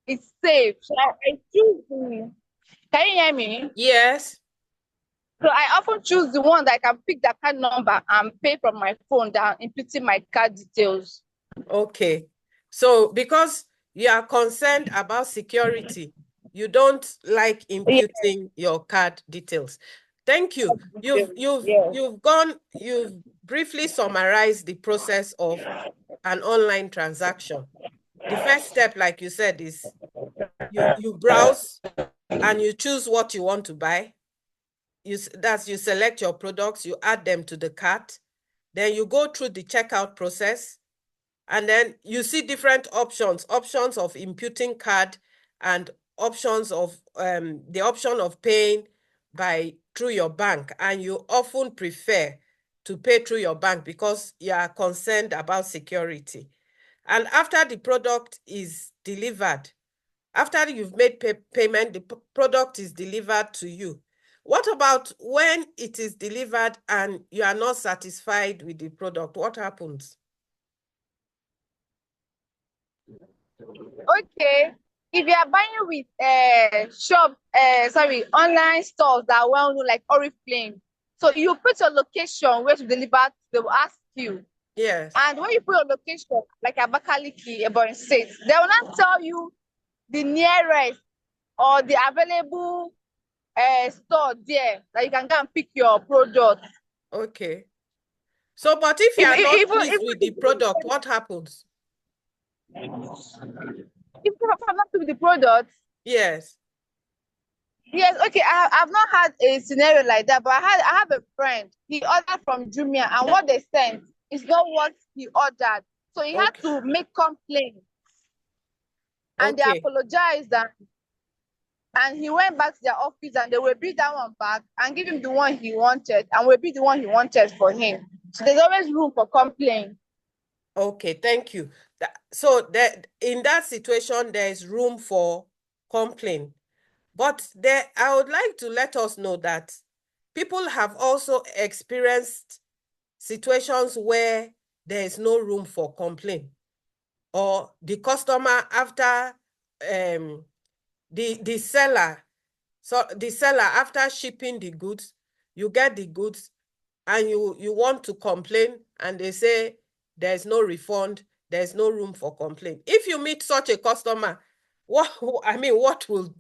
it's safe. So I choose the. Can you hear me? Yes. So I often choose the one that I can pick the card number and pay from my phone than inputting my card details. Okay. So because you are concerned about security, you don't like Yeah, imputing your card details. Thank you. You've details. you've Yeah. you've gone, you've briefly summarized the process of an online transaction. The first step, like you said, is you browse and you choose what you want to buy. You select your products, you add them to the cart, then you go through the checkout process, and then you see different options of imputing card and options of the option of paying by through your bank, and you often prefer to pay through your bank because you are concerned about security. And after the product is delivered, after you've made payment, the product is delivered to you. What about when it is delivered and you are not satisfied with the product? What happens? Okay. If you are buying with online stores that are well known like Oriflame, so you put your location where to deliver, they will ask you. Yes. And when you put your location, like Abakaliki, Ebonyi State, they will not tell you the nearest or the available store there that you can go and pick your product. Okay. So, but if you If are not even pleased with the product, what happens? if I'm not with the product, Yes. yes, okay. I've not had a scenario like that, but I have a friend. He ordered from Jumia, and what they sent is not what he ordered. So he had Okay. to make complaint, and they Okay. apologized, and he went back to their office, and they will bring that one back and give him the one he wanted, and will be the one he wanted for him. So there's always room for complaint. Okay. Thank you. So that in that situation, there is room for complaint. But there, I would like to let us know that people have also experienced situations where there is no room for complaint, or the customer after the seller, so the seller after shipping the goods, you get the goods and you want to complain, and they say there's no refund, there's no room for complaint. If you meet such a customer, what I mean, what would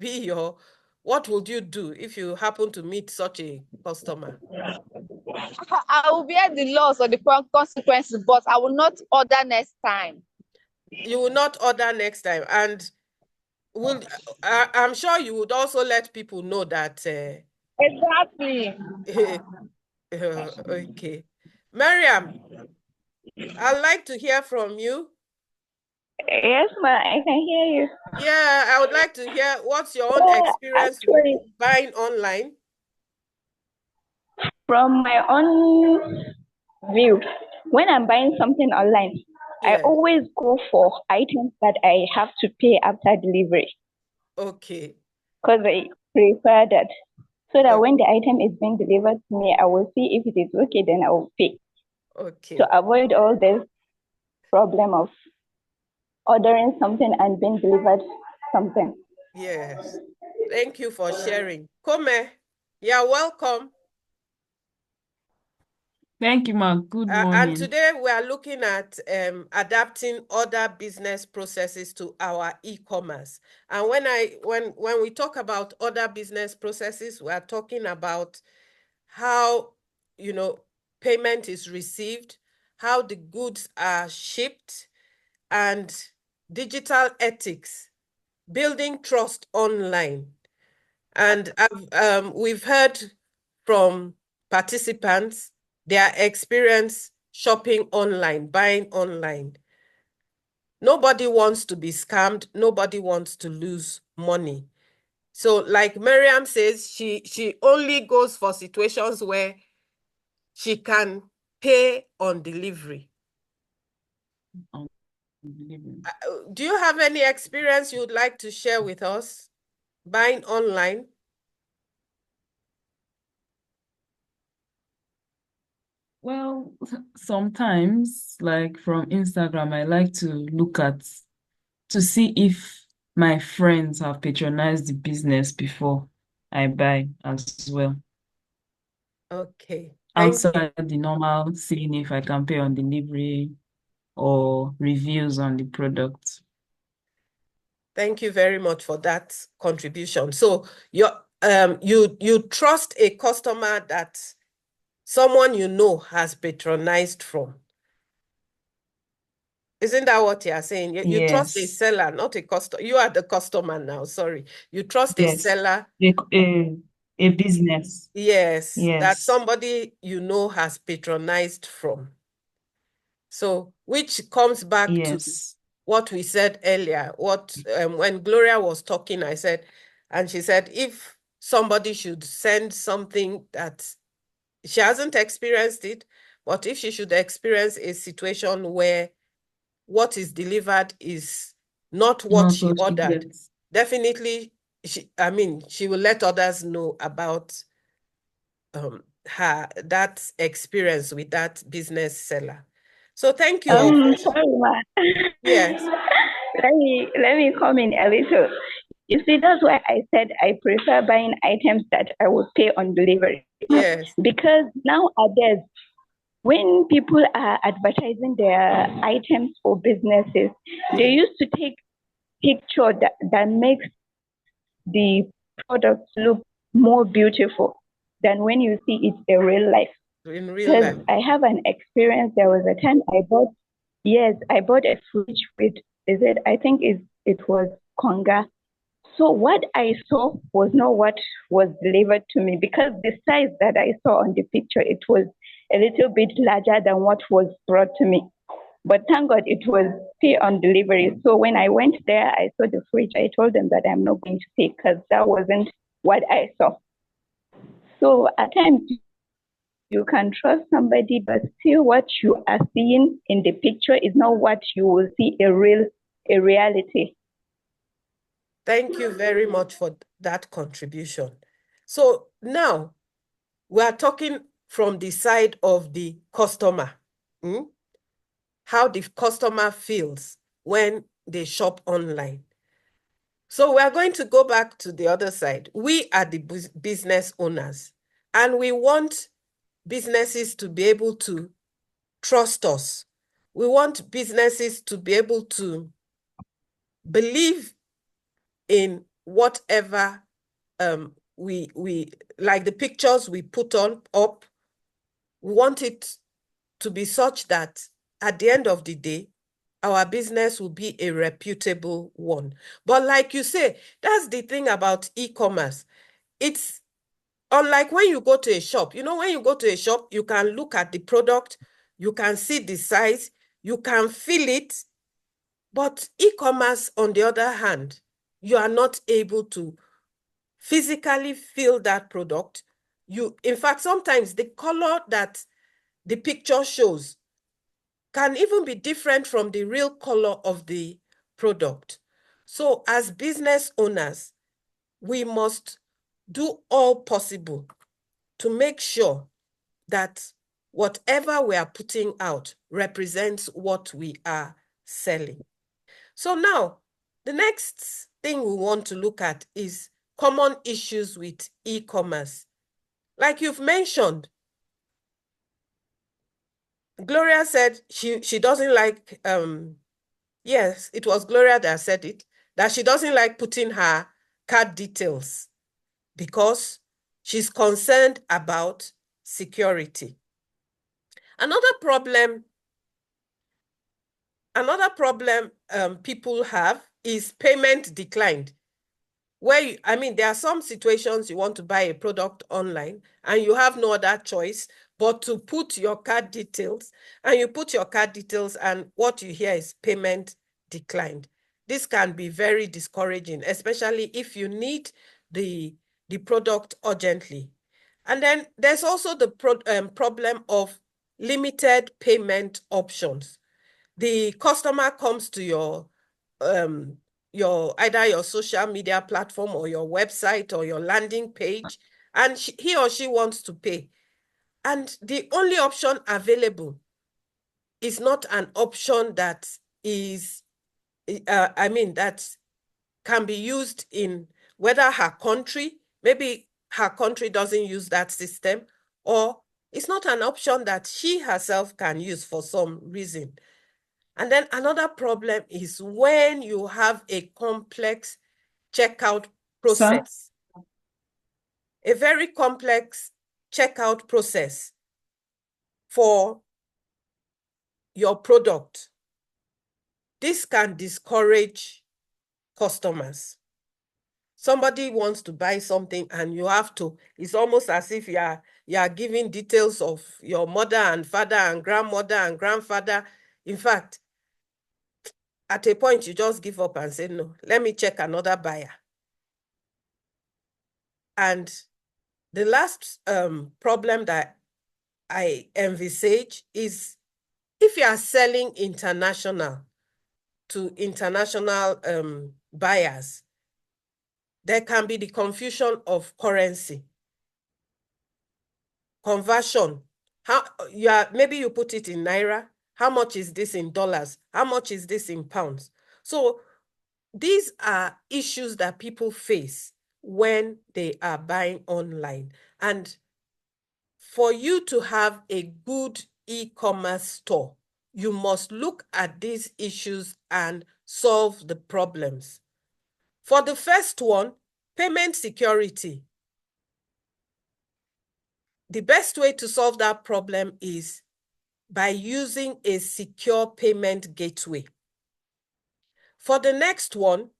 you do if you happen to meet such a customer? I will bear the loss or the consequences, but I will not order next time. You will not order next time, and will I'm sure you would also let people know that Exactly. okay. Miriam, I'd like to hear from you. Yes, ma, I can hear you. Yeah, I would like to hear what's your own Yeah, experience with actually, buying online. from my own view, when I'm buying something online, I Yes. always go for items that I have to pay after delivery Okay. because I prefer that. So that when Okay. the item is being delivered to me, I will see if it is okay, then I will pay Okay. to avoid all this problem of ordering something and being delivered something. Yes. Thank you for sharing. Come, you're welcome. Thank you, ma. Good And morning. today we are looking at adapting other business processes to our e-commerce. And when we talk about other business processes, we are talking about how, you know, payment is received, how the goods are shipped, and digital ethics, building trust online. And we've heard from participants their experience shopping online, buying online. Nobody wants to be scammed. Nobody wants to lose money. So, like Miriam says, she only goes for situations where she can pay on delivery. Do you have any experience you would like to share with us buying online? Well, sometimes, like from Instagram, I like to look at to see if my friends have patronized the business before I buy as well. Okay. Thank you. Outside the normal seeing if I can pay on delivery or reviews on the product. Thank you very much for that contribution. So you trust a customer that someone you know has patronized from. Isn't that what you are saying? You trust a Yes. seller, not a customer. You are the customer now, sorry. You trust a Yes. seller, A business. yes, that Yes. somebody you know has patronized from. So, which comes back to Yes. what we said earlier, when Gloria was talking, I said, and she said, if somebody should send something that she hasn't experienced it, but if she should experience a situation where what is delivered is not what Not she what you ordered, get. definitely she will let others know about that experience with that business seller. So thank you all for Sorry, ma. yes. Let me come in a little. You see, that's why I said I prefer buying items that I would pay on delivery. Yes. Because nowadays, when people are advertising their items for businesses, they used to take picture that makes the product look more beautiful than when you see it in real life. In real Because life. I have an experience. There was a time I bought a fridge with, I think it was Konga. So what I saw was not what was delivered to me, because the size that I saw on the picture, it was a little bit larger than what was brought to me. But thank God it was pay on delivery. So when I went there, I saw the fridge. I told them that I'm not going to pay because that wasn't what I saw. So at times you can trust somebody, but still what you are seeing in the picture is not what you will see a reality. Thank you very much for that contribution. So now we are talking from the side of the customer. How the customer feels when they shop online. So we are going to go back to the other side. We are the business owners, and we want businesses to be able to trust us. We want businesses to be able to believe in whatever we like the pictures we put up. We want it to be such that at the end of the day, our business will be a reputable one. But like you say, that's the thing about e-commerce. It's unlike when you go to a shop. When you go to a shop, you can look at the product, you can see the size, you can feel it. But e-commerce, on the other hand, you are not able to physically feel that product. In fact, sometimes the color that the picture shows can even be different from the real color of the product. So as business owners, we must do all possible to make sure that whatever we are putting out represents what we are selling. So now, the next thing we want to look at is common issues with e-commerce. Like you've mentioned, Gloria said she doesn't like, yes, it was Gloria that said it, that she doesn't like putting her card details because she's concerned about security. Another problem people have is payment declined. There are some situations you want to buy a product online and you have no other choice but to put your card details, and you put your card details and what you hear is payment declined. This can be very discouraging, especially if you need the product urgently. And then there's also the problem of limited payment options. The customer comes to your either your social media platform or your website or your landing page, and he or she wants to pay. And the only option available is not an option that is, that can be used in whether her country, maybe her country doesn't use that system, or it's not an option that she herself can use for some reason. And then another problem is when you have a complex checkout process, a very complex checkout process for your product. This can discourage customers. Somebody wants to buy something and you have to, it's almost as if you are giving details of your mother and father and grandmother and grandfather. In fact, at a point, you just give up and say, no, let me check another buyer. And the last problem that I envisage is if you are selling international to international buyers, there can be the confusion of currency. Conversion. Maybe you put it in Naira. How much is this in dollars? How much is this in pounds? So these are issues that people face when they are buying online. And for you to have a good e-commerce store, you must look at these issues and solve the problems. For the first one, payment security. The best way to solve that problem is by using a secure payment gateway. For the next one,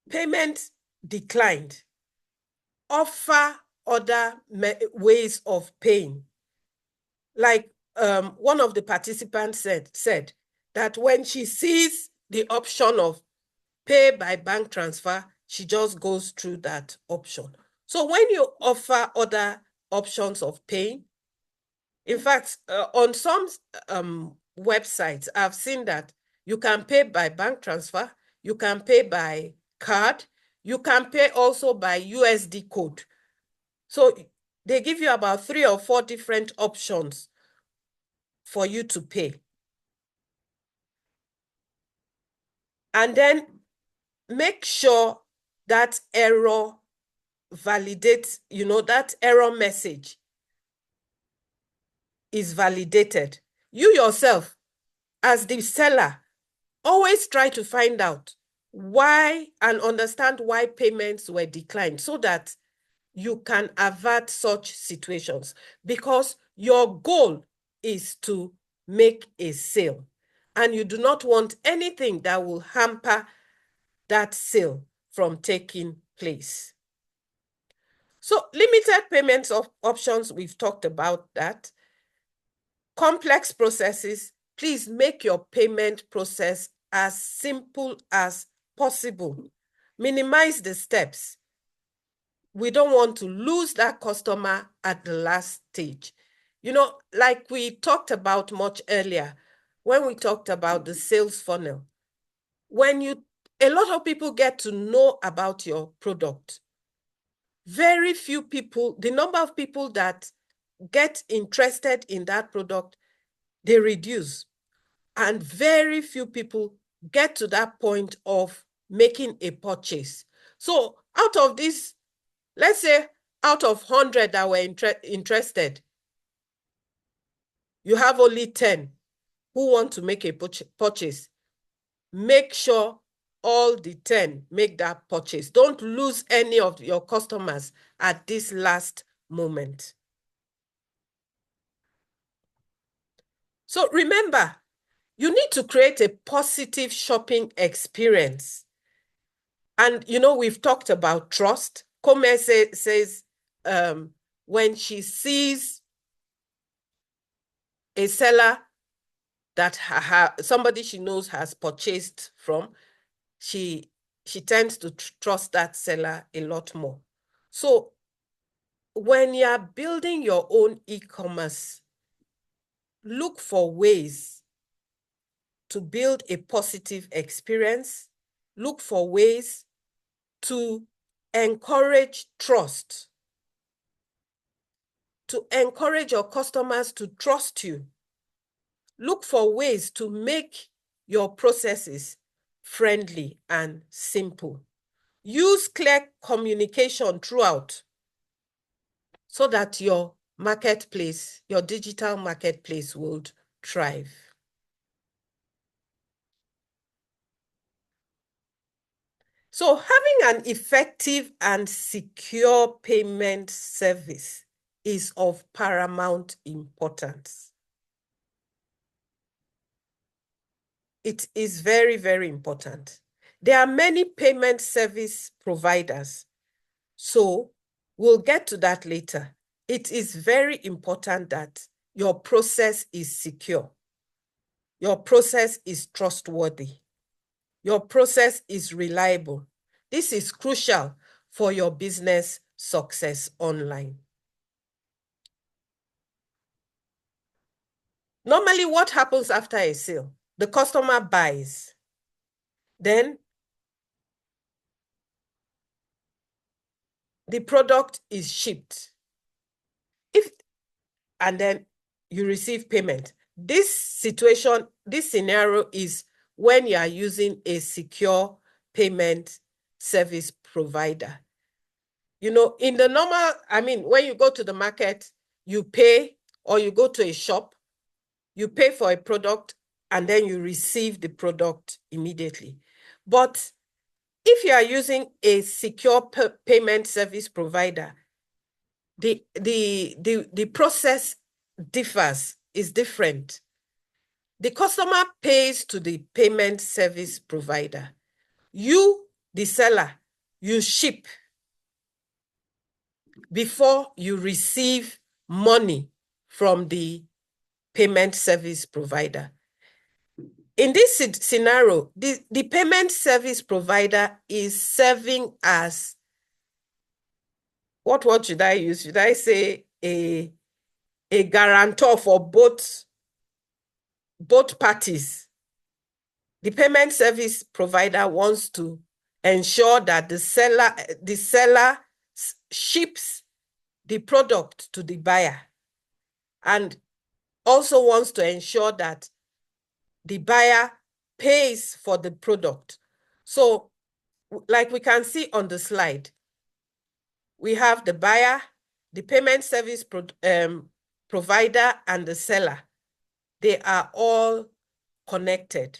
payment declined. Offer other ways of paying. Like one of the participants said that when she sees the option of pay by bank transfer, she just goes through that option. So when you offer other options of paying, in fact, on some websites, I've seen that you can pay by bank transfer, you can pay by card, you can pay also by USD code. So they give you about 3 or 4 different options for you to pay. And then make sure that error validates, that error message is validated. You yourself, as the seller, always try to find out why and understand why payments were declined so that you can avert such situations, because your goal is to make a sale and you do not want anything that will hamper that sale from taking place. So limited payments options, we've talked about that. Complex processes, please make your payment process as simple as possible. Minimize the steps. We don't want to lose that customer at the last stage. Like we talked about much earlier, when we talked about the sales funnel, a lot of people get to know about your product. Very few people, the number of people that get interested in that product, they reduce. And very few people get to that point of making a purchase. So out of this, let's say out of 100 that were interested, you have only 10 who want to make a purchase. Make sure all the 10 make that purchase. Don't lose any of your customers at this last moment. So remember, you need to create a positive shopping experience. And, we've talked about trust. Come says when she sees a seller that somebody she knows has purchased from, she tends to trust that seller a lot more. So when you're building your own e-commerce, look for ways to build a positive experience. Look for ways to encourage trust, to encourage your customers to trust you. Look for ways to make your processes friendly and simple. Use clear communication throughout so that your marketplace, your digital marketplace will thrive. So having an effective and secure payment service is of paramount importance. It is very, very important. There are many payment service providers, so we'll get to that later. It is very important that your process is secure. Your process is trustworthy. Your process is reliable. This is crucial for your business success online. Normally, what happens after a sale? The customer buys. Then the product is shipped. And then you receive payment. This situation, this scenario is when you are using a secure payment service provider. You know, in the normal, when you go to the market, you pay, or you go to a shop, you pay for a product, and then you receive the product immediately. But if you are using a secure payment service provider, the process is different. The customer pays to the payment service provider. You, the seller, you ship before you receive money from the payment service provider. In this scenario, the payment service provider is serving as, what should I use? Should I say a guarantor for both parties? The payment service provider wants to ensure that the seller ships the product to the buyer, and also wants to ensure that the buyer pays for the product. So, like we can see on the slide, we have the buyer, the payment service provider, and the seller. They are all connected.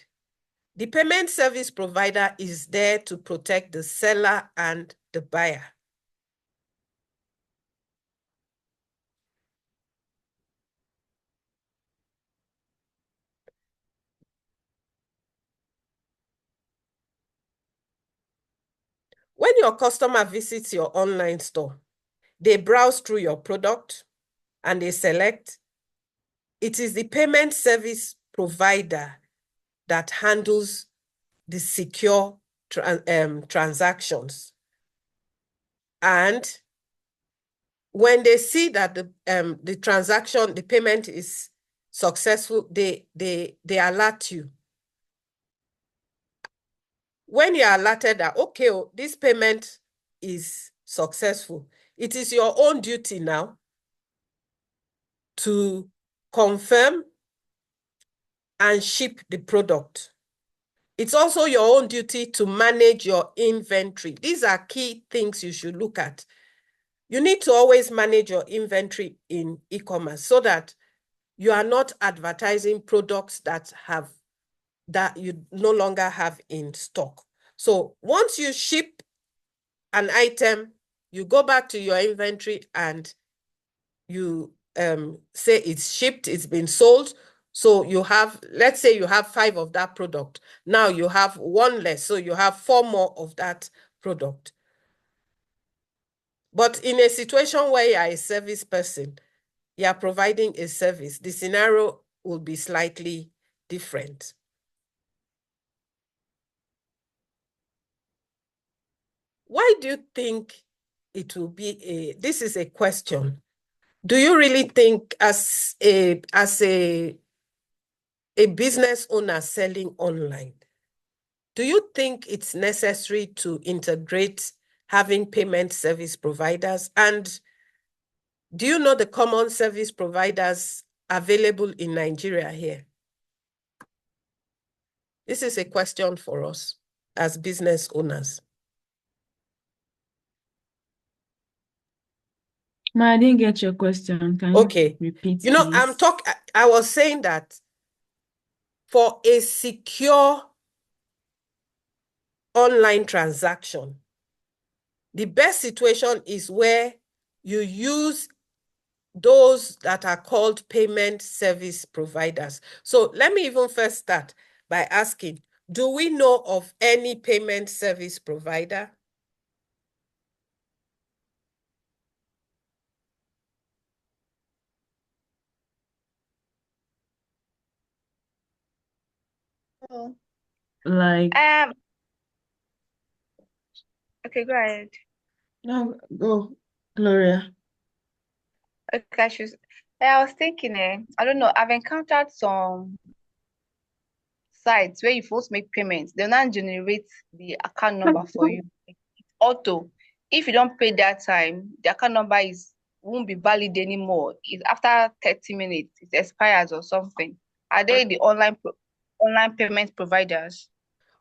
The payment service provider is there to protect the seller and the buyer. When your customer visits your online store, they browse through your product and they select. It is the payment service provider that handles the secure transactions. And when they see that the transaction, the payment is successful, they alert you. When you are alerted that, okay, this payment is successful, it is your own duty now to confirm and ship the product. It's also your own duty to manage your inventory. These are key things you should look at. You need to always manage your inventory in e-commerce so that you are not advertising products that you no longer have in stock. So once you ship an item, you go back to your inventory and you say it's shipped, it's been sold. So you have, let's say you have 5 of that product. Now you have 1 less, so you have 4 more of that product. But in a situation where you are a service person, you are providing a service, the scenario will be slightly different. Why do you think it will be this is a question. Do you really think as a business owner selling online, do you think it's necessary to integrate having payment service providers? And do you know the common service providers available in Nigeria here? This is a question for us as business owners. I didn't get your question. Can you Okay. repeat, You know, please? I was saying that for a secure online transaction, the best situation is where you use those that are called payment service providers. So let me even first start by asking, do we know of any payment service provider? Oh. Like, Okay, go ahead. no, go, Gloria. Okay, I was thinking, I don't know, I've encountered some sites where you first make payments, they'll not generate the account number for you. Auto. If you don't pay that time, the account number won't be valid anymore. It's after 30 minutes, it expires or something. Are they the online payment providers?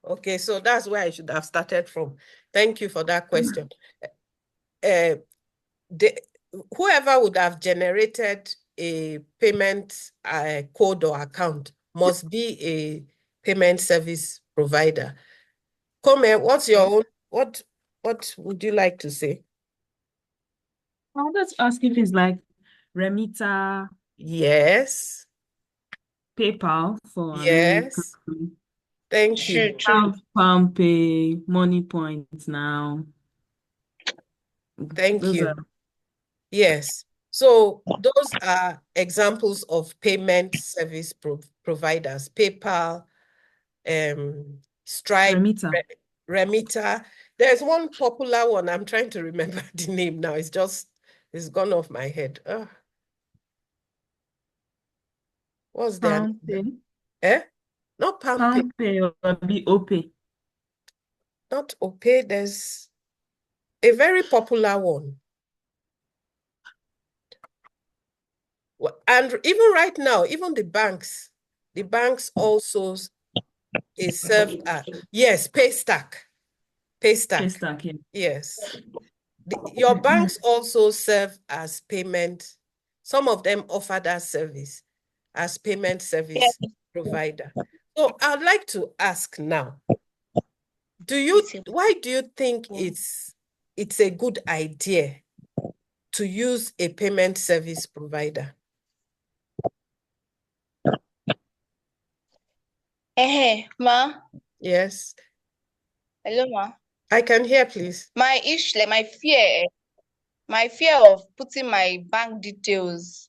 Okay, so that's where I should have started from. Thank you for that question. Whoever would have generated a payment code or account must be a payment service provider. Come, what's your own? What would you like to say? I'll just ask if it's like Remita, Yes. PayPal for America, Yes. Thank you. True. PalmPay, Money Points now. Thank Those you. are Yes. So those are examples of payment service providers. PayPal, Stripe, Remita. Remita. There's one popular one. I'm trying to remember the name now. It's gone off my head. What's their name? PalmPay. Eh? Not PalmPay, PalmPay or OPay. not OPay. There's a very popular one. And even right now, even the banks also is served at, yes, Paystack. Paystack, yeah. Yes. Your banks also serve as payment. Some of them offer that service as payment service provider. So I'd like to ask now, why do you think it's a good idea to use a payment service provider? Ma. Yes. Hello, ma. I can hear, please. My issue, like my fear of putting my bank details,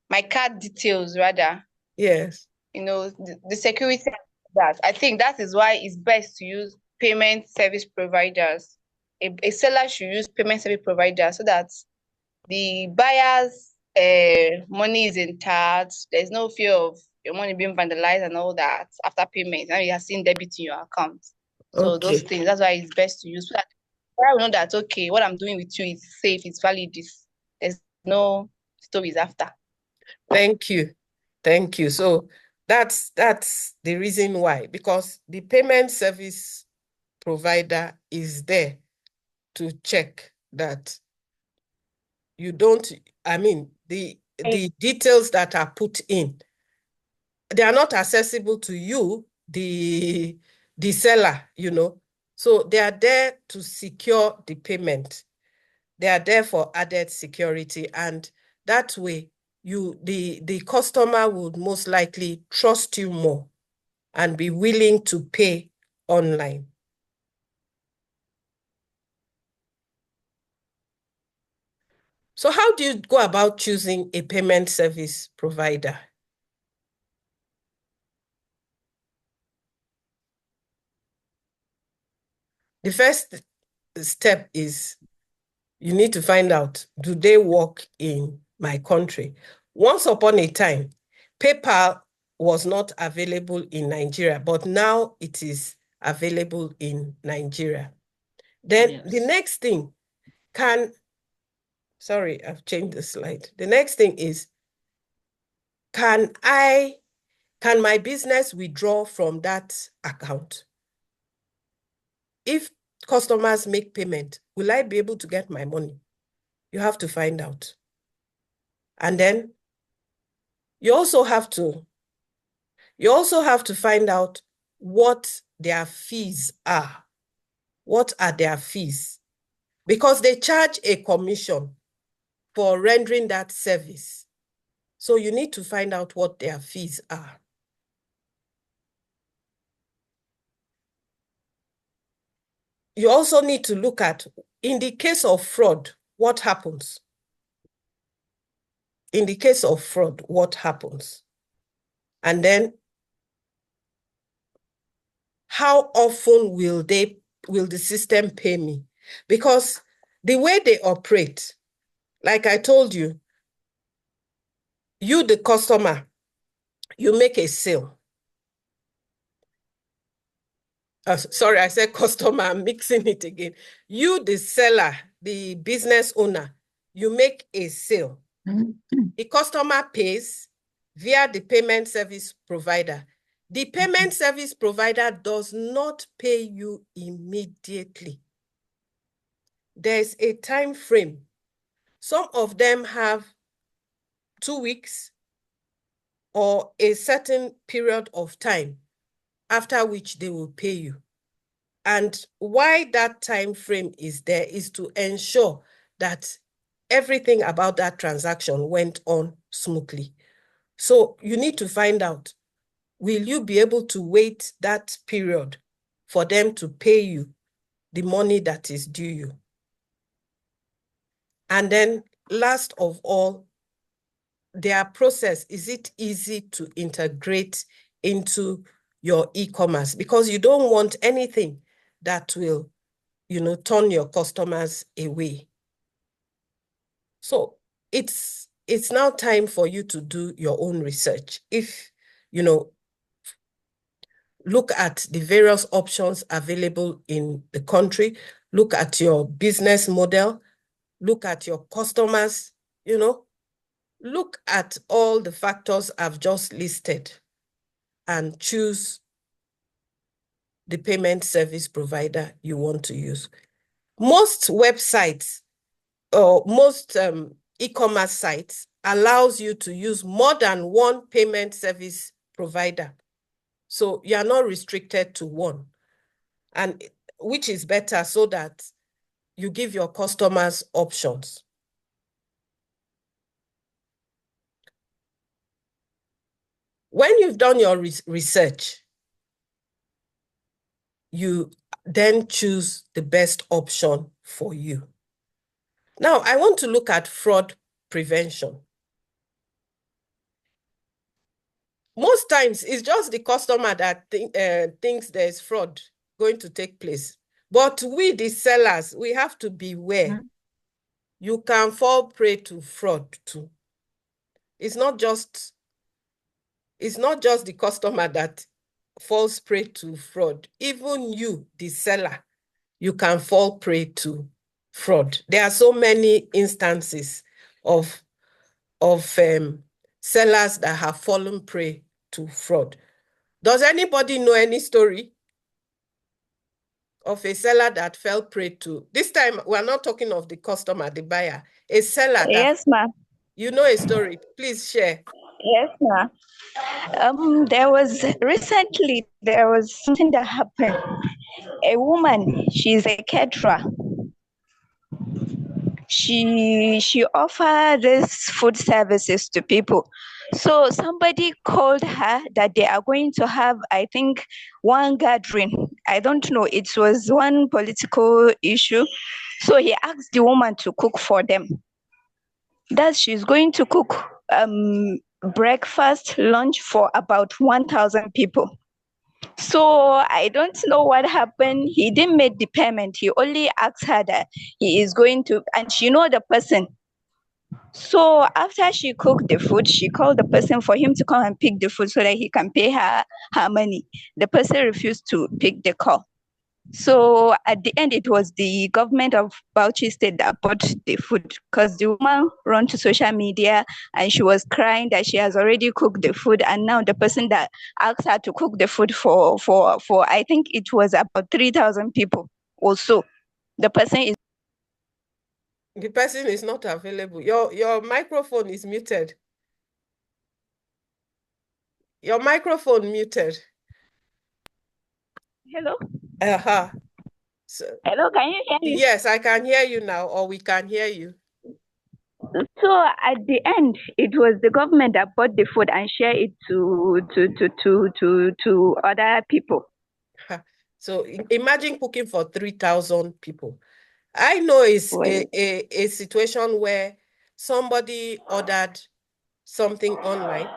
my card details rather, Yes. the security of that. I think that is why it's best to use payment service providers. A seller should use payment service providers so that the buyer's money is intact. There's no fear of your money being vandalized and all that after payment. Now you are seeing debit in your account. So those Okay. things, that's why it's best to use. So that I will know that, okay, what I'm doing with you is safe, it's valid, there's no stories after. Thank you. Thank you. So that's the reason why, because the payment service provider is there to check that you don't, the details that are put in, they are not accessible to you, the seller, So they are there to secure the payment. They are there for added security, and that way the customer would most likely trust you more and be willing to pay online. So how do you go about choosing a payment service provider? The first step is you need to find out, do they work in my country? Once upon a time, PayPal was not available in Nigeria, but now it is available in Nigeria. Then the next thing, sorry, I've changed the slide. The next thing is, can my business withdraw from that account? If customers make payment, will I be able to get my money? You have to find out. And then you also have to find out what their fees are. What are their fees? Because they charge a commission for rendering that service. So you need to find out what their fees are. You also need to look at, in the case of fraud, what happens? In the case of fraud, what happens? And then, how often will the system pay me? Because the way they operate, like I told you, the customer, you make a sale. Sorry, I said customer, I'm mixing it again. You, the seller, the business owner, you make a sale. The customer pays via the payment service provider. The payment service provider does not pay you immediately. There's a time frame. Some of them have 2 weeks or a certain period of time after which they will pay you. And why that time frame is there is to ensure that everything about that transaction went on smoothly. So you need to find out, will you be able to wait that period for them to pay you the money that is due you? And then last of all, their process, is it easy to integrate into your e-commerce? Because you don't want anything that will, turn your customers away. So it's now time for you to do your own research. If, look at the various options available in the country, look at your business model, look at your customers, look at all the factors I've just listed and choose the payment service provider you want to use. Most websites or most e-commerce sites allows you to use more than one payment service provider. So you are not restricted to one, and which is better so that you give your customers options. When you've done your research, you then choose the best option for you. Now, I want to look at fraud prevention. Most times, it's just the customer that thinks there's fraud going to take place. But we, the sellers, we have to beware. You can fall prey to fraud too. It's not just the customer that falls prey to fraud. Even you, the seller, you can fall prey to fraud. There are so many instances of sellers that have fallen prey to fraud. Does anybody know any story of a seller that fell prey to? This time, we're not talking of the customer, the buyer. A seller that... Yes, ma'am. You know a story. Please share. Yes, ma'am. There was something that happened. A woman, she's a caterer. She offered this food services to people. So somebody called her that they are going to have, I think, one gathering. I don't know. It was one political issue. So he asked the woman to cook for them. That she's going to cook breakfast, lunch for about 1,000 people. So I don't know what happened. He didn't make the payment. He only asked her that he is going to, and she know the person. So after she cooked the food, she called the person for him to come and pick the food so that he can pay her money. The person refused to pick the call. So at the end, it was the government of Bauchi State that bought the food, because the woman ran to social media and she was crying that she has already cooked the food, and now the person that asked her to cook the food for I think it was about 3,000 people also. The person is... The person is not available. Your microphone is muted. Your microphone muted. Hello? Uh-huh. So, Hello, can you hear me? yes, I can hear you now, or we can hear you. So at the end, it was the government that bought the food and shared it to other people. So imagine cooking for 3,000 people. I know it's Well, a situation where somebody ordered something online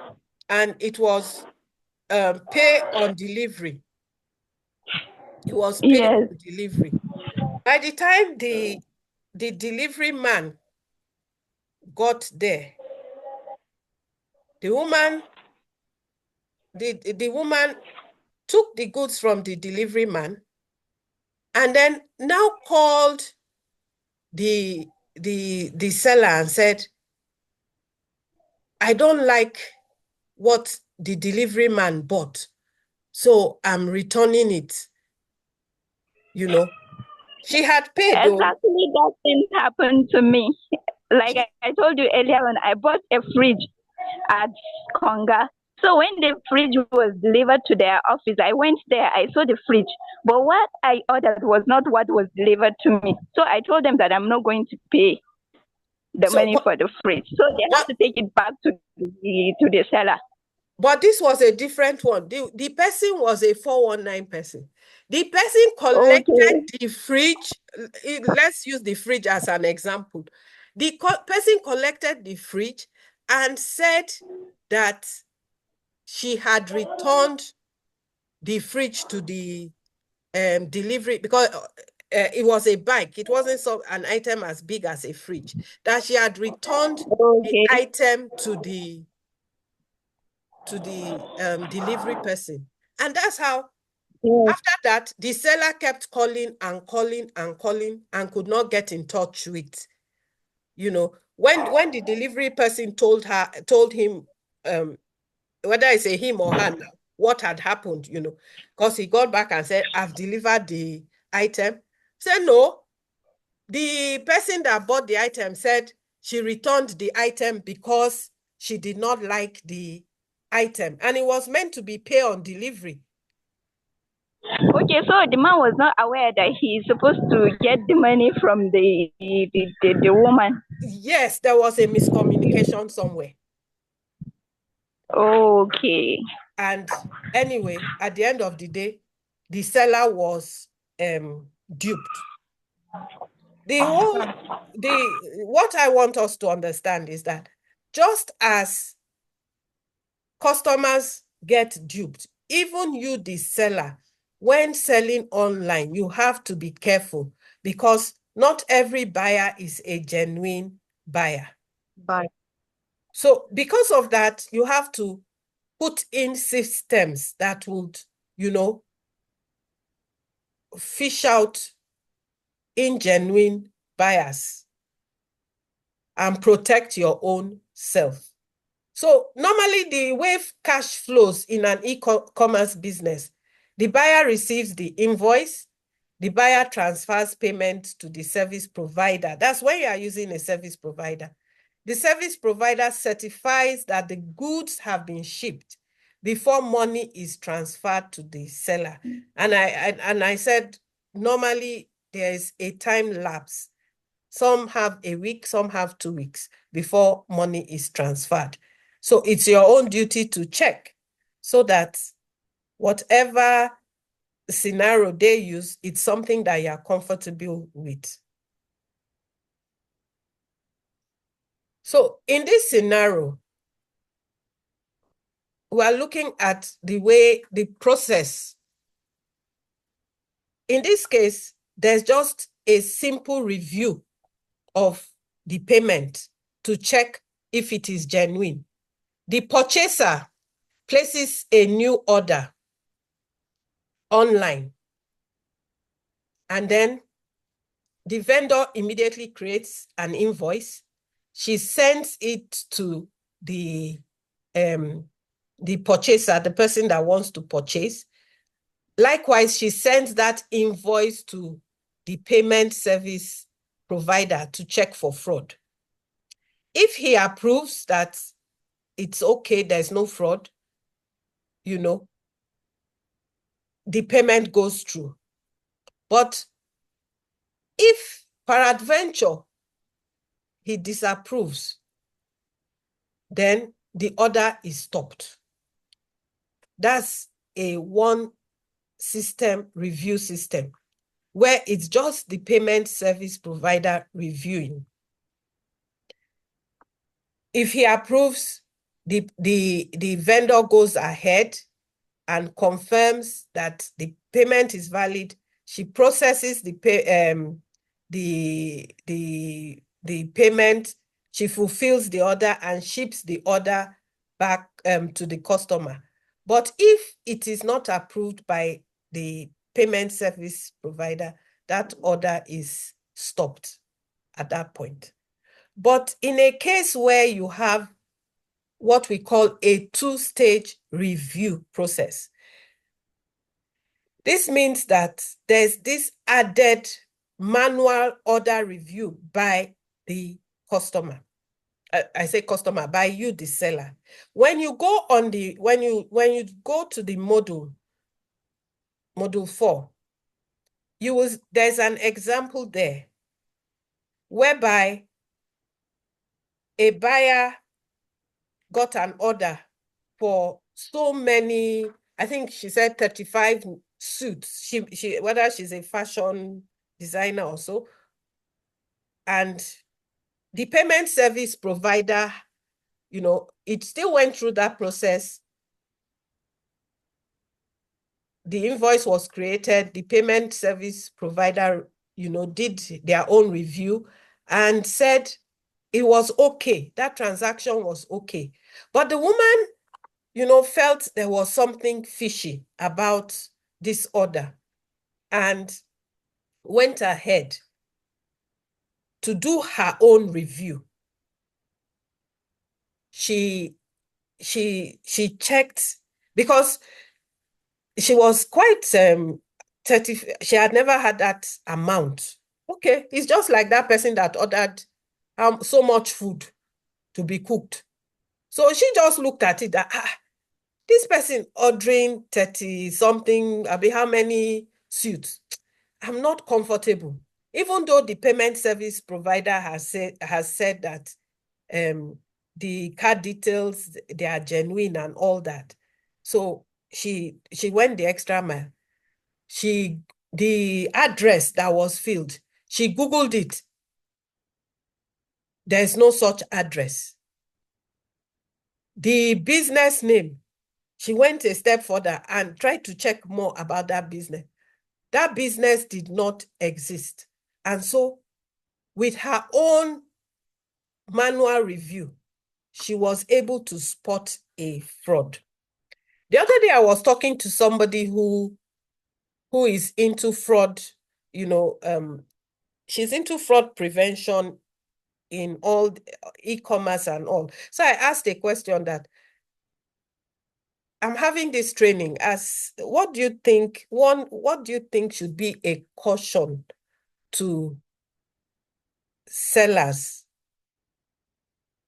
and it was pay on delivery. It was pay yes. on delivery. By the time the delivery man got there, the woman took the goods from the delivery man and then now called the seller and said, I don't like what the delivery man bought, so I'm returning it. You know, she had paid though. Exactly, that thing happened to me. Like I told you earlier on, I bought a fridge at Konga. So when the fridge was delivered to their office, I went there, I saw the fridge. But what I ordered was not what was delivered to me. So I told them that I'm not going to pay the money for the fridge. So they have to take it back to the seller. But this was a different one. The person was a 419 person. The person collected the fridge. Let's use the fridge as an example. The person collected the fridge and said that she had returned the fridge to the delivery because it was a bike. It wasn't an item as big as a fridge. That she had returned the item to the delivery person. And that's how, after that, the seller kept calling and calling and calling and could not get in touch with, when the delivery person told him, whether it's a him or her now, what had happened, because he got back and said, I've delivered the item. Said, no, the person that bought the item said she returned the item because she did not like the item, and it was meant to be pay on delivery. Okay, so the man was not aware that he's supposed to get the money from the woman. Yes, there was a miscommunication somewhere. Okay. And anyway, at the end of the day, the seller was duped. What I want us to understand is that just as customers get duped, even you, the seller, when selling online, you have to be careful because not every buyer is a genuine buyer. So because of that, you have to put in systems that would, fish out ingenuine buyers and protect your own self. So normally the way cash flows in an e-commerce business, the buyer receives the invoice, the buyer transfers payment to the service provider. That's when you are using a service provider. The service provider certifies that the goods have been shipped before money is transferred to the seller. And I said, normally there is a time lapse. Some have a week, some have 2 weeks before money is transferred. So it's your own duty to check so that whatever scenario they use, it's something that you're comfortable with. So in this scenario, we are looking at the process. In this case, there's just a simple review of the payment to check if it is genuine. The purchaser places a new order online, and then the vendor immediately creates an invoice. She sends it to the purchaser, the person that wants to purchase. Likewise, she sends that invoice to the payment service provider to check for fraud. If he approves that it's okay, there's no fraud, you know, the payment goes through. But if peradventure he disapproves, then the order is stopped. That's a one system review system where it's just the payment service provider reviewing. If he approves, the vendor goes ahead and confirms that the payment is valid. She processes the payment. She fulfills the order and ships the order back to the customer. But if it is not approved by the payment service provider, that order is stopped at that point. But in a case where you have what we call a two-stage review process, this means that there's this added manual order review by the customer. I say customer, by you, the seller. When you go on the, when you go to the module 4, there's an example there whereby a buyer got an order for so many, I think she said 35 suits. She whether she's a fashion designer or so. And the payment service provider, you know, it still went through that process. The invoice was created, the payment service provider, you know, did their own review and said it was okay. That transaction was okay. But the woman, you know, felt there was something fishy about this order and went ahead to do her own review. She checked because she was quite 30, she had never had that amount. Okay, it's just like that person that ordered so much food to be cooked. So she just looked at it that, this person ordering 30 something, how many suits? I'm not comfortable. Even though the payment service provider has said that the card details, they are genuine and all that. So she went the extra mile. The address that was filled, she Googled it. There's no such address. The business name, she went a step further and tried to check more about that business. That business did not exist. And so with her own manual review, she was able to spot a fraud. The other day I was talking to somebody who is into fraud, you know, she's into fraud prevention in all e-commerce and all. So I asked a question that, I'm having this training as, what do you think should be a caution to sellers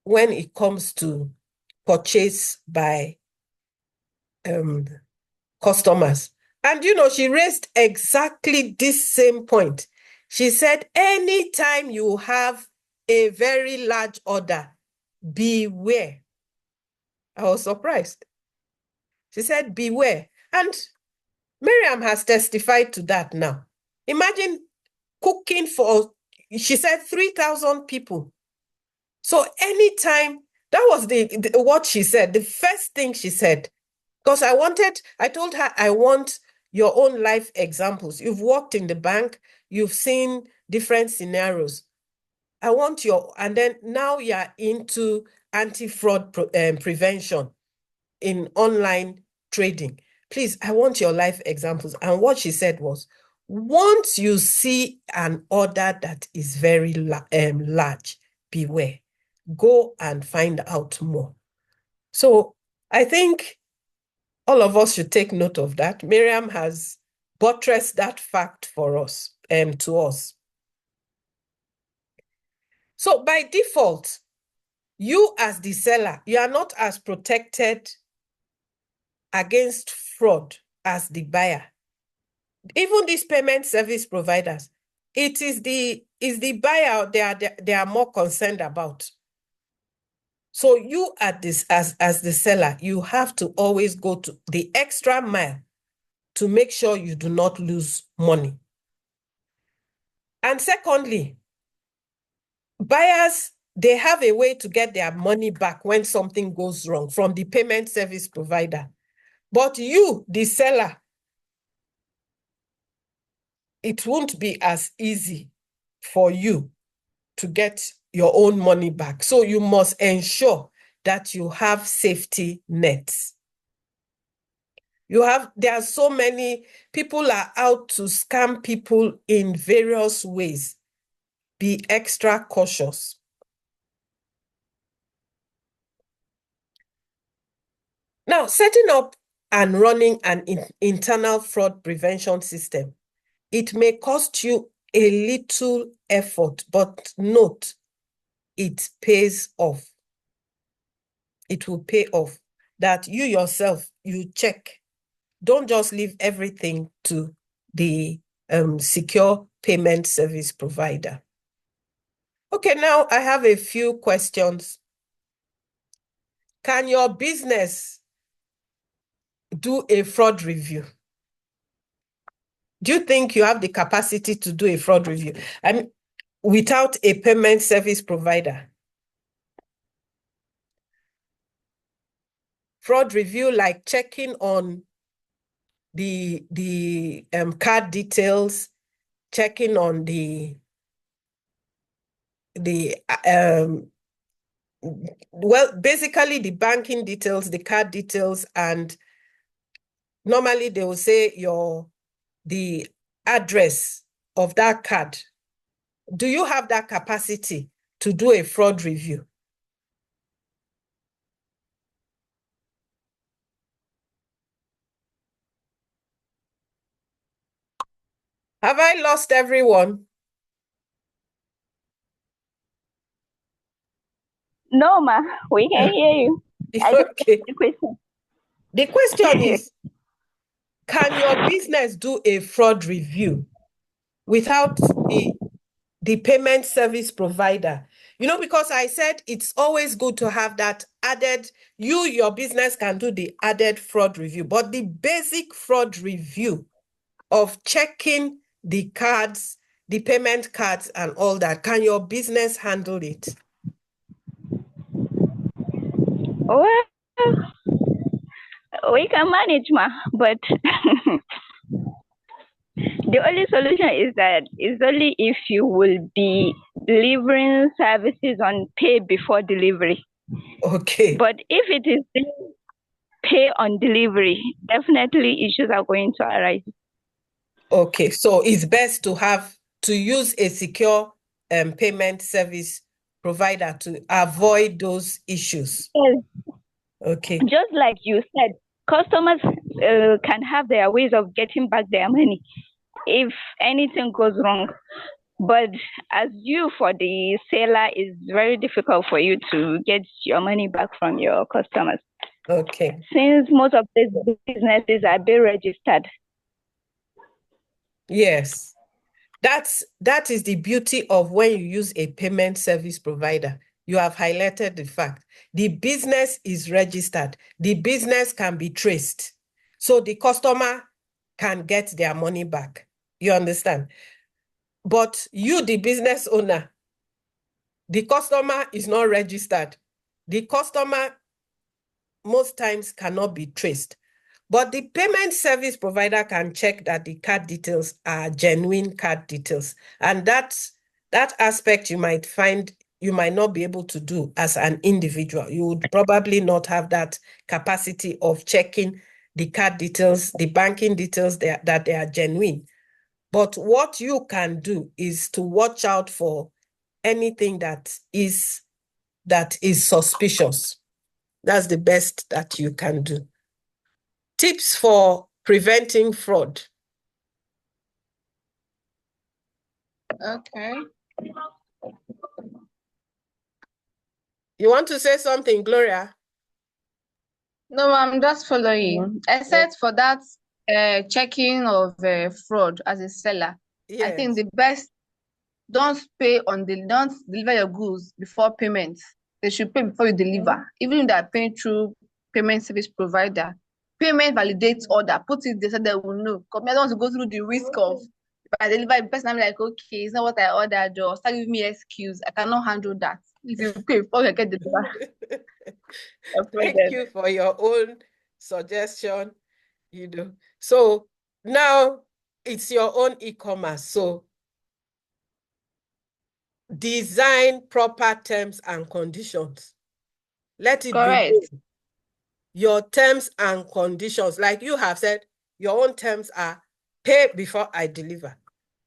when it comes to purchase by customers? And, you know, she raised exactly this same point. She said, anytime you have a very large order, beware. I was surprised. She said, beware. And Miriam has testified to that now. Imagine cooking for, she said, 3,000 people. So anytime, that was what she said, the first thing she said, because I told her, I want your own life examples. You've worked in the bank, you've seen different scenarios. I want and then now you're into anti-fraud prevention in online trading. Please, I want your life examples. And what she said was, once you see an order that is very large, beware. Go and find out more. So I think all of us should take note of that. Miriam has buttressed that fact for us, to us. So by default, you as the seller, you are not as protected against fraud as the buyer. Even these payment service providers, it is the buyer they are more concerned about. So you at this as the seller, you have to always go to the extra mile to make sure you do not lose money. And secondly, buyers, they have a way to get their money back when something goes wrong from the payment service provider. But you, the seller, it won't be as easy for you to get your own money back. So you must ensure that you have safety nets. There are so many people are out to scam people in various ways. Be extra cautious. Now, setting up and running an internal fraud prevention system, it may cost you a little effort, but note, it pays off. It will pay off. That you yourself, you check. Don't just leave everything to the secure payment service provider. Okay, now I have a few questions. Can your business do a fraud review? Do you think you have the capacity to do a fraud review? I mean, without a payment service provider? Fraud review, like checking on the card details, checking on well, basically the banking details, the card details, and normally they will say the address of that card. Do you have that capacity to do a fraud review? Have I lost everyone? No, ma, we can hear you. Okay. The question. The question is, can your business do a fraud review without the payment service provider? You know, because I said it's always good to have that added, your business can do the added fraud review, but the basic fraud review of checking the cards, the payment cards and all that, can your business handle it? Well, we can manage, ma, but the only solution is only if you will be delivering services on pay before delivery. Okay. But if it is pay on delivery, definitely issues are going to arise. Okay, so it's best to use a secure payment service provider to avoid those issues. Yes. Okay. Just like you said, customers can have their ways of getting back their money if anything goes wrong. But as you, for the seller, it's very difficult for you to get your money back from your customers. Okay. Since most of these businesses are being registered. Yes. That is the beauty of when you use a payment service provider. You have highlighted the fact the business is registered. The business can be traced. So the customer can get their money back. You understand? But you, the business owner, the customer is not registered. The customer most times cannot be traced. But the payment service provider can check that the card details are genuine card details. And that aspect you might find you might not be able to do as an individual. You would probably not have that capacity of checking the card details, the banking details that they are genuine. But what you can do is to watch out for anything that is suspicious. That's the best that you can do. Tips for preventing fraud. Okay. You want to say something, Gloria? No, I'm just following. Except for that checking of fraud as a seller. I think Yes. the best, don't deliver your goods before payment. They should pay before you deliver. Even if they are paying through payment service provider, payment validates order. Put it there so they will know. Because I don't want to go through the risk of, if I deliver, the person I'm like, okay, it's not what I ordered, or start giving me excuse. I cannot handle that. If you pay before you get delivered, Thank you for your own suggestion, So now it's your own e-commerce. So design proper terms and conditions. Let it be correct. known. Your terms and conditions, like you have said, your own terms are pay before I deliver.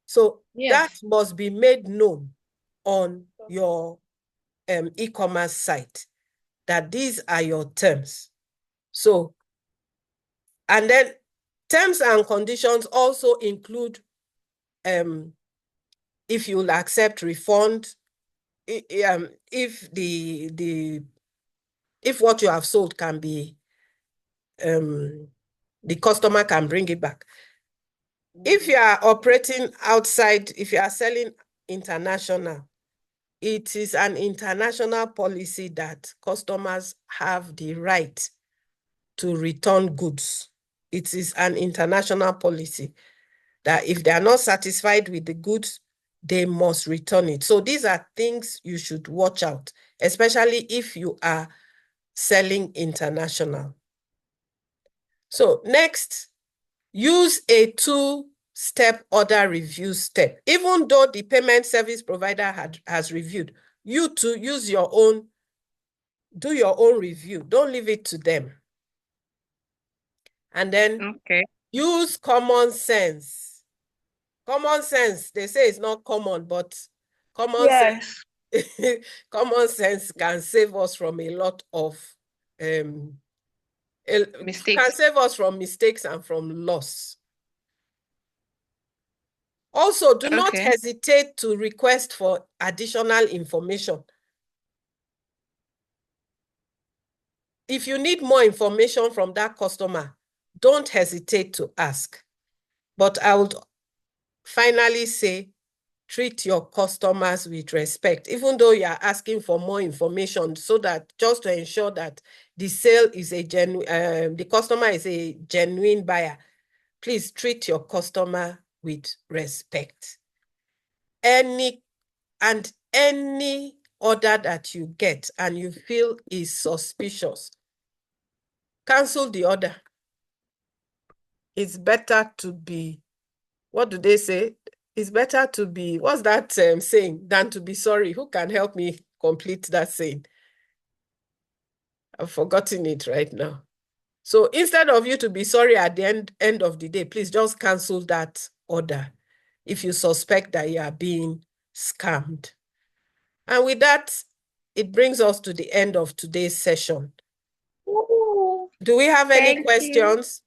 So that Yes. must be made known on your e-commerce site, that these are your terms. So, and then terms and conditions also include if you'll accept refund, if if what you have sold can be, the customer can bring it back. If you are operating outside, if you are selling international, it is an international policy that customers have the right to return goods. It is an international policy that if they are not satisfied with the goods, they must return it. So these are things you should watch out, especially if you are selling international. So next, use a two-step order review step. Even though the payment service provider has reviewed, you too use your own, do your own review. Don't leave it to them. And then use common sense. Common sense, they say it's not common, but common sense, common sense can save us from a lot of Mistakes. Can save us from mistakes and from loss. Also, do not hesitate to request for additional information. If you need more information from that customer, don't hesitate to ask. But I would finally say, treat your customers with respect, even though you are asking for more information, so that just to ensure that the sale is a genuine, the customer is a genuine buyer. Please treat your customer with respect. Any order that you get and you feel is suspicious, cancel the order. It's better to be, what do they say? It's better to be, what's that saying, than to be sorry. Who can help me complete that saying? I've forgotten it right now. So instead of you to be sorry at the end of the day, please just cancel that order if you suspect that you are being scammed. And with that, it brings us to the end of today's session. Ooh, do we have any questions?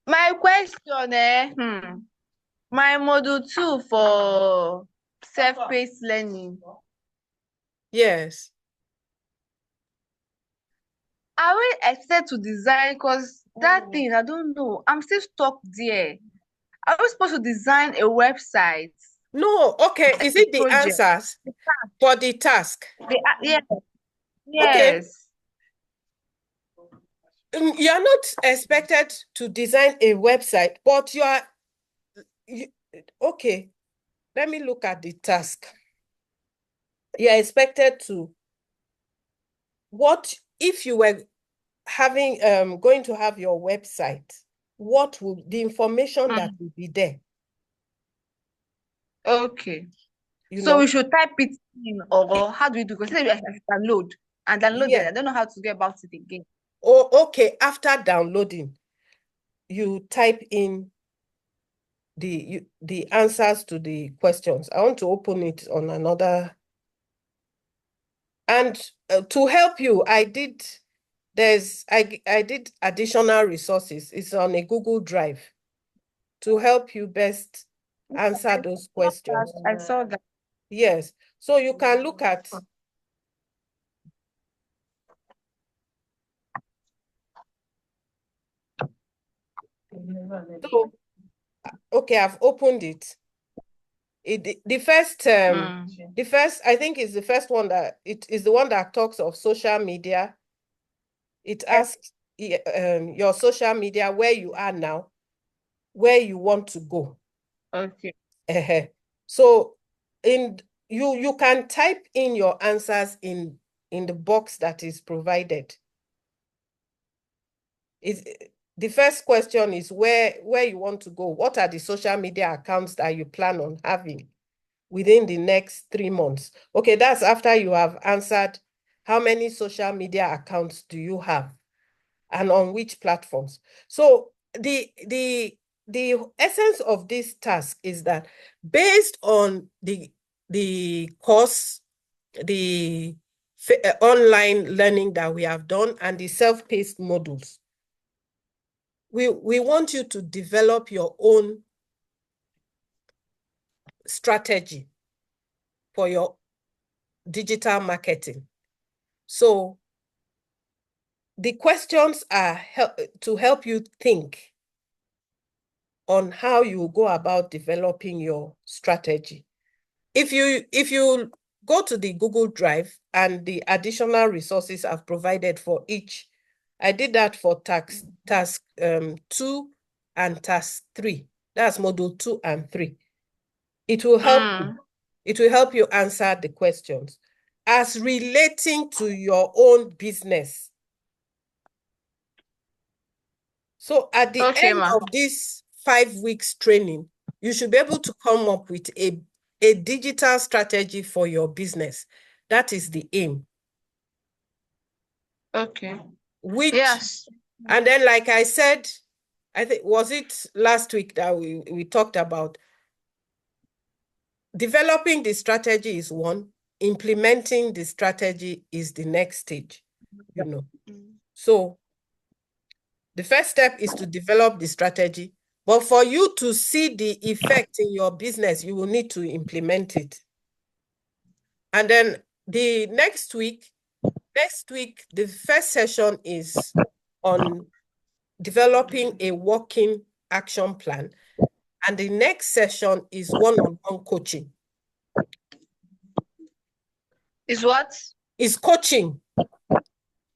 My question, my module 2 for self-paced learning. Yes. Are we expected to design? Because that thing, I don't know. I'm still stuck there. Are we supposed to design a website? No, okay. Is it the project? answers for the task? Yes. Okay. Yes. You're not expected to design a website, but okay. Let me look at the task. You're expected to, what if you were having going to have your website, what would the information that will be there? Okay. You So know? we should type it in, or how do we do? Because I download and download it. Yeah. I don't know how to get about it again. Oh, okay. After downloading, you type in the answers to the questions. I want to open it on another. And to help you, I did additional resources. It's on a Google Drive to help you best answer those questions. I saw that. Yes. So you can look at So, okay, I've opened it. The first, I think is the first one that it is the one that talks of social media. It asks your social media, where you are now, where you want to go. Okay. So you can type in your answers in the box that is provided. The first question is where you want to go. What are the social media accounts that you plan on having within the next 3 months? Okay, that's after you have answered how many social media accounts do you have and on which platforms. So the essence of this task is that based on the course, the online learning that we have done and the self-paced modules, we want you to develop your own strategy for your digital marketing. So the questions are to help you think on how you go about developing your strategy. If you go to the Google Drive and the additional resources I've provided for each, I did that for task 2 and task 3. That's module 2 and 3. It will help you. It will help you answer the questions as relating to your own business. So at the end of this 5 weeks training, you should be able to come up with a digital strategy for your business. That is the aim. Okay. Yes. And then, like I said, I think, was it last week that we talked about developing the strategy is one, implementing the strategy is the next stage, you know. So the first step is to develop the strategy, but for you to see the effect in your business, you will need to implement it. And then the next week, the first session is on developing a working action plan. And the next session is one-on-one coaching. Is what? Is coaching.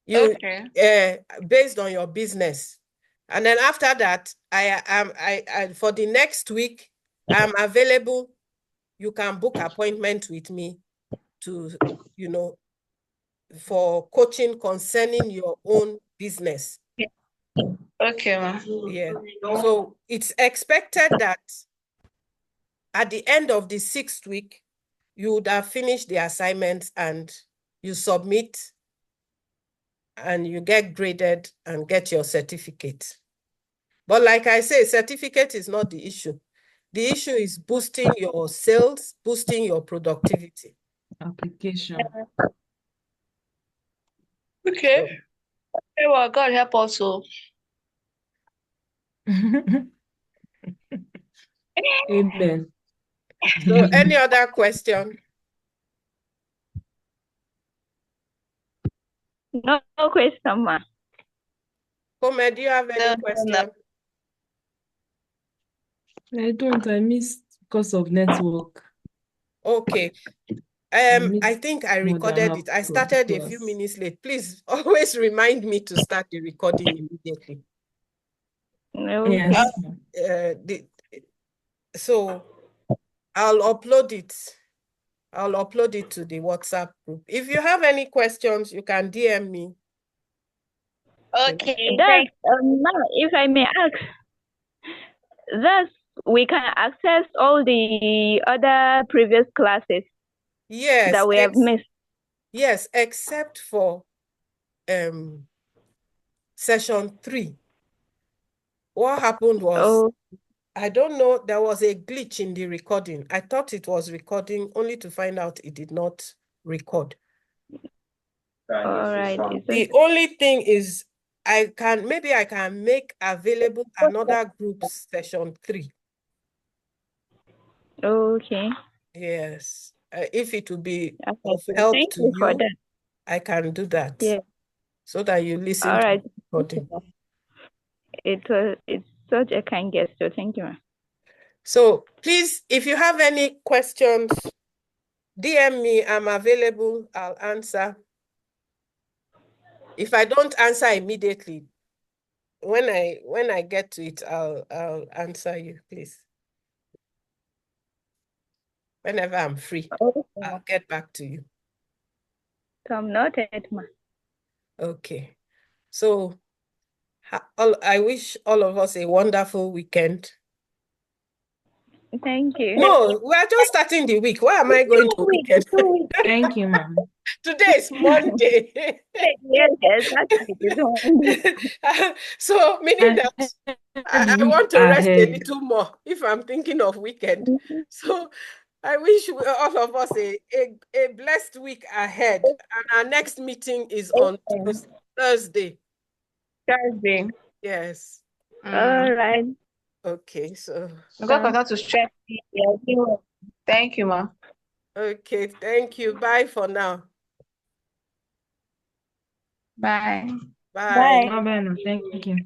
Okay. Based on your business. And then after that, I for the next week, I'm available. You can book appointment with me to, you know, for coaching concerning your own business. Okay, ma'am. Yeah. So it's expected that at the end of the 6th week, you would have finished the assignments and you submit and you get graded and get your certificate. But like I say, certificate is not the issue. The issue is boosting your sales, boosting your productivity. Application. Okay. Okay, well, God help us all. Amen. So any other question? No question, ma. Kome, do you have any question? No. I don't. I missed because of network. Okay. I think I recorded it. I started a few minutes late. Please always remind me to start the recording immediately. Yes. So I'll upload it. I'll upload it to the WhatsApp group. If you have any questions, you can DM me. Okay. Now, if I may ask, thus we can access all the other previous classes that we have missed. Yes, except for session 3. What happened was, I don't know, there was a glitch in the recording. I thought it was recording only to find out it did not record. All right. The only thing is maybe I can make available another group session 3. Okay. Yes. If it will be of help to you, I can do that. Yeah. So that you listen All to right. the recording. It's Such a kind gesture. Thank you, ma. So please, if you have any questions, DM me. I'm available. I'll answer. If I don't answer immediately, when I get to it, I'll answer you, please. Whenever I'm free, Okay. I'll get back to you. Come noted, ma. Okay. So I wish all of us a wonderful weekend. Thank you. No, we are just starting the week. Why am I going to weekend? 2 weeks. Thank you, ma'am. Today is Monday. Yes, exactly. So meaning that I want to rest a Ahead. little more if I'm thinking of weekend. So I wish all of us a blessed week ahead. And our next meeting is on Thursday. Thursday. Yes. All right. Okay, so God continue to strengthen you. Thank you, ma. Okay, thank you. Bye for now. Bye. Bye. Bye-bye. Thank you.